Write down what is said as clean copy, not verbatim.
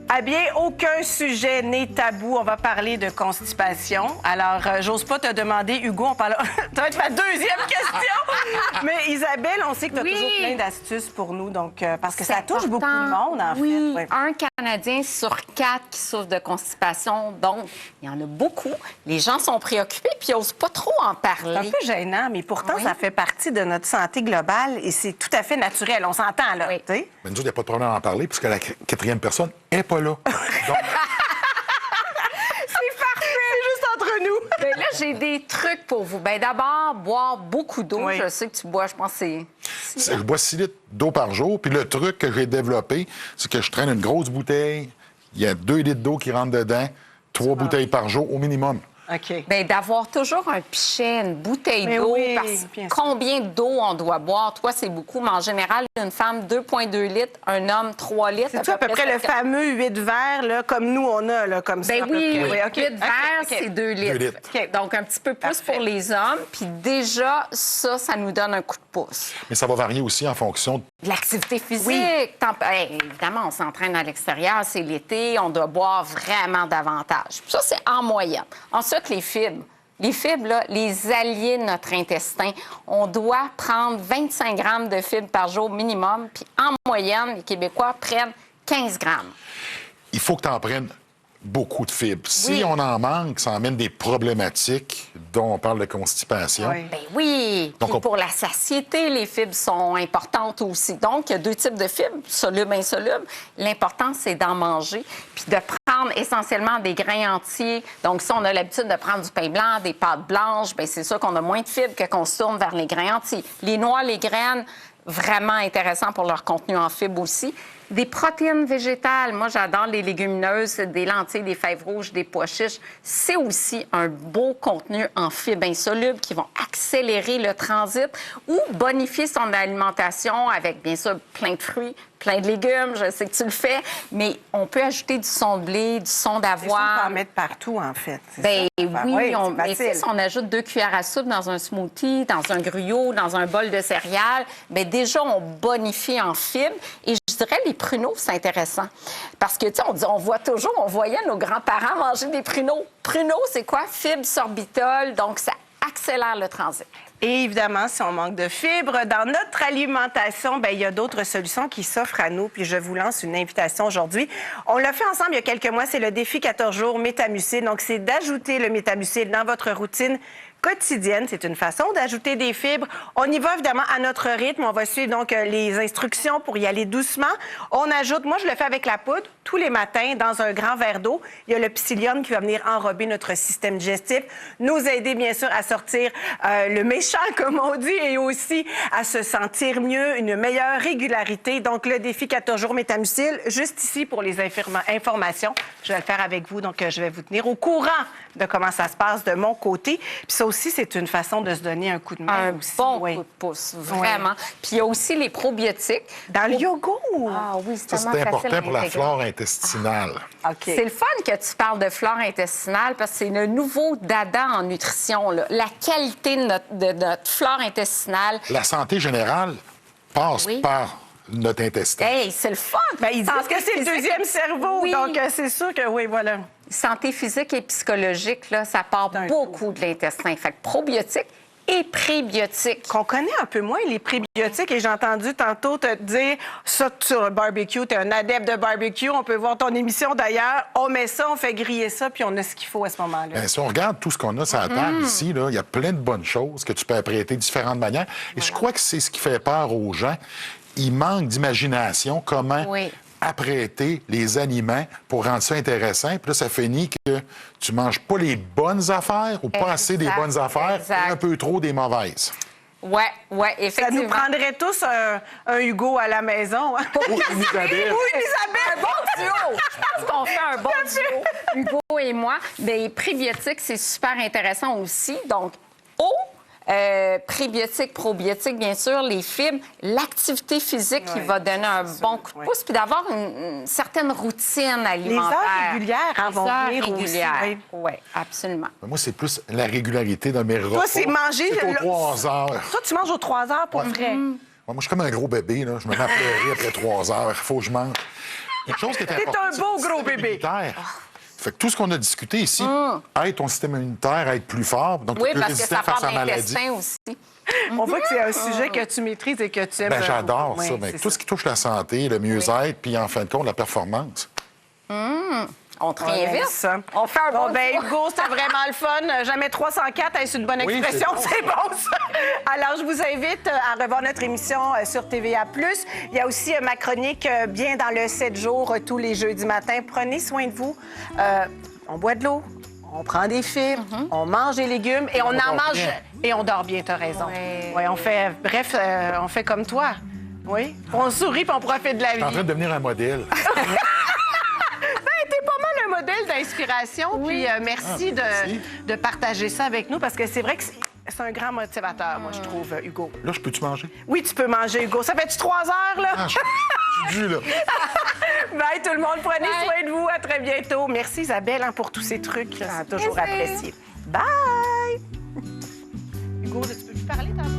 Ah bien, aucun sujet n'est tabou. On va parler de constipation. Alors, j'ose pas te demander, Hugo, ça va être ma deuxième question. Mais Isabelle, on sait que tu as toujours plein d'astuces pour nous, donc parce que ça touche beaucoup de monde, en fait. Oui, un Canadien sur 4 qui souffre de constipation, donc il y en a beaucoup. Les gens sont préoccupés puis ils n'osent pas trop en parler. C'est un peu gênant, mais pourtant, ça fait partie de notre santé globale et c'est tout à fait naturel. On s'entend, là. Oui. Mais nous, il n'y a pas de problème à en parler puisque la quatrième personne n'est pas là. Donc... C'est parfait! C'est juste entre nous. Bien, là, j'ai des trucs pour vous. Bien, d'abord, boire beaucoup d'eau. Oui. Je sais que tu bois, je pense que c'est... Je bois 6 litres d'eau par jour. Puis le truc que j'ai développé, c'est que je traîne une grosse bouteille. Il y a 2 litres d'eau qui rentrent dedans. 3 bouteilles par jour au minimum. OK. Bien, d'avoir toujours un pichet, une bouteille Mais d'eau. oui, Parce bien sûr. combien d'eau on doit boire? Toi, c'est beaucoup, mais en général, une femme, 2,2 litres, un homme, 3 litres. C'est à peu près le fameux 8 verres, là, comme nous, on a, là, comme ça. Ben à peu oui, près. 8 verres, c'est 2 litres. 2 litres. OK. Donc, un petit peu plus Parfait. pour les hommes. Puis déjà, ça nous donne un coup de pouce. Mais ça va varier aussi en fonction De l'activité physique. Oui. Évidemment, on s'entraîne à l'extérieur, c'est l'été, on doit boire vraiment davantage. Puis ça, c'est en moyenne. Ensuite, les fibres. Les fibres, là, les alliés de notre intestin. On doit prendre 25 grammes de fibres par jour minimum. Puis en moyenne, les Québécois prennent 15 grammes. Il faut que tu en prennes beaucoup de fibres. Si Oui. on en manque, ça amène des problématiques dont on parle de constipation. Oui. Ben oui. Donc, Puis pour la satiété, les fibres sont importantes aussi. Donc, il y a 2 types de fibres, solubles et insolubles. L'important, c'est d'en manger, puis de prendre essentiellement des grains entiers. Donc, si on a l'habitude de prendre du pain blanc, des pâtes blanches, bien, c'est sûr qu'on a moins de fibres que qu'on se tourne vers les grains entiers. Les noix, les graines, vraiment intéressants pour leur contenu en fibres aussi. Des protéines végétales. Moi, j'adore les légumineuses, des lentilles, des fèves rouges, des pois chiches. C'est aussi un beau contenu en fibres insolubles qui vont accélérer le transit ou bonifier son alimentation avec, bien sûr, plein de fruits, plein de légumes. Je sais que tu le fais, mais on peut ajouter du son de blé, du son C'est sûr d'avoine. qu'on en mettre partout, en fait. C'est Ben ça. oui, Oui, on, c'est mais tu sais, facile. si on ajoute 2 cuillères à soupe dans un smoothie, dans un gruyot, dans un bol de céréales, bien déjà, on bonifie en fibres. Et je dirais, les pruneaux, c'est intéressant. Parce que, tu sais, on voyait nos grands-parents manger des pruneaux. Pruneaux, c'est quoi? Fibres, sorbitol, donc ça accélère le transit. Et évidemment, si on manque de fibres dans notre alimentation, bien, il y a d'autres solutions qui s'offrent à nous. Puis je vous lance une invitation aujourd'hui. On l'a fait ensemble il y a quelques mois. C'est le défi 14 jours Métamucil. Donc, c'est d'ajouter le Métamucil dans votre routine quotidienne. C'est une façon d'ajouter des fibres. On y va évidemment à notre rythme. On va suivre donc les instructions pour y aller doucement. On ajoute, moi je le fais avec la poudre, tous les matins dans un grand verre d'eau. Il y a le psyllium qui va venir enrober notre système digestif, nous aider bien sûr à sortir le méchant comme on dit et aussi à se sentir mieux, une meilleure régularité. Donc le défi 14 jours Métamucil, juste ici pour les informations. Je vais le faire avec vous, donc je vais vous tenir au courant de comment ça se passe de mon côté. Puis ça aussi, c'est une façon de se donner un coup de main Un aussi. bon Oui. coup de pouce, vraiment. Puis il y a aussi les probiotiques. Dans le yogourt. Ah oui, c'est Ça, tellement c'est facile important à pour la intégrer. flore intestinale. OK. C'est le fun que tu parles de flore intestinale parce que c'est le nouveau dada en nutrition. Là. La qualité de notre flore intestinale. La santé générale passe Oui. par notre intestin. Hey, c'est le fun! Ben, ils disent que c'est le deuxième cerveau, Oui. donc c'est sûr que oui, voilà. Santé physique et psychologique, là, ça part D'un beaucoup de l'intestin. Fait que probiotiques et prébiotiques. Qu'on connaît un peu moins les prébiotiques et j'ai entendu tantôt te dire ça sur un barbecue, tu es un adepte de barbecue, on peut voir ton émission d'ailleurs, on met ça, on fait griller ça puis on a ce qu'il faut à ce moment-là. Bien, si on regarde tout ce qu'on a sur la table ici, là, il y a plein de bonnes choses que tu peux apprêter de différentes manières. Et je crois que c'est ce qui fait peur aux gens. Il manque d'imagination comment Oui. apprêter les aliments pour rendre ça intéressant. Puis là, ça finit que tu manges pas les bonnes affaires ou pas assez des Exact, bonnes affaires exact. et un peu trop des mauvaises. Ouais, Ça effectivement. nous prendrait tous un Hugo à la maison. Hein? Ou une Isabelle. Oui, Isabelle! Un bon duo! Je pense qu'on fait un bon duo, Hugo et moi. Mais prébiotiques, c'est super intéressant aussi. Donc, eau, prébiotiques, probiotiques, bien sûr, les fibres, l'activité physique qui Ouais, va donner un c'est bon sûr, coup de ouais. pouce, puis d'avoir une certaine routine Les alimentaire. heures régulières hein, Les vont heures venir régulières. aussi. Oui. Oui, absolument. Moi, c'est plus la régularité de mes repas. Toi, c'est manger... C'est aux 3 heures. Toi, tu manges aux 3 heures pour vrai. Moi, je suis comme un gros bébé. Là. Je me mets à pleurer après 3 heures. Il faut que je mange. Une chose qui est T'es importante, un c'est beau le gros système bébé. immunitaire. Fait que tout ce qu'on a discuté ici aide ton système immunitaire à être plus fort, donc Oui, plus parce que résistant ça face part à la maladie. d'intestin aussi. On voit que c'est un sujet que tu maîtrises et que tu aimes. Ben, j'adore beaucoup. ça. Oui, Ben, c'est tout ce qui touche la santé, le mieux-être, puis en fin de compte, la performance. On te On aime réinvite. ça. On fait un Bon, bon ben tour. Hugo, c'était vraiment le fun. Jamais 304, c'est une bonne Oui, expression, c'est c'est bon ça. Alors, je vous invite à revoir notre émission sur TVA+. Il y a aussi ma chronique Bien dans le 7 jours tous les jeudis matins. Prenez soin de vous. On boit de l'eau, on prend des fibres, on mange des légumes et on en dort mange bien. et on dort bien, t'as raison. Ouais. Ouais, on fait, bref, on fait comme toi. Oui, on sourit puis on profite de la Je suis en vie. train de devenir un modèle. T'es pas mal un modèle d'inspiration. Puis merci de partager ça avec nous parce que c'est vrai que c'est un grand motivateur, moi, je trouve, Hugo. Là, je peux-tu manger? Oui, tu peux manger, Hugo. Ça fait-tu 3 heures, là? Ah, je suis dû, là. Bye, tout le monde. Prenez Bye. soin de vous. À très bientôt. Merci, Isabelle, pour tous ces trucs. C'est toujours plaisir. apprécié. Bye! Hugo, tu peux plus parler tantôt?